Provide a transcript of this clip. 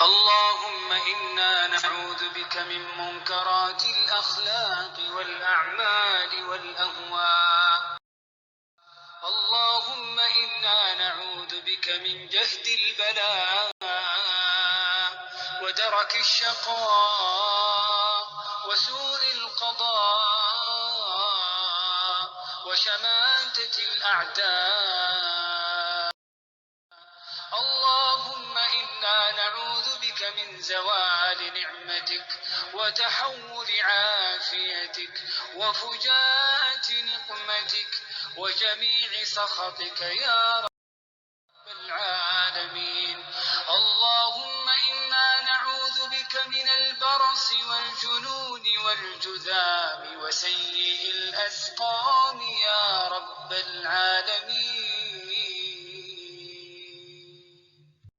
اللهم إنا نعوذ بك من منكرات الأخلاق والأعمال والأهواء. اللهم إنا نعوذ بك من جهد البلاء ودرك الشقاء وسوء القضاء وشماتة الأعداء. اللهم إنا نعوذ بك من زوال نعمتك وتحول عافيتك وفجاءة نقمتك وجميع سخطك يا رب العالمين. اللهم إنا نعوذ بك من البرص والجنون والجذام وسيء الأسقام يا رب العالمين.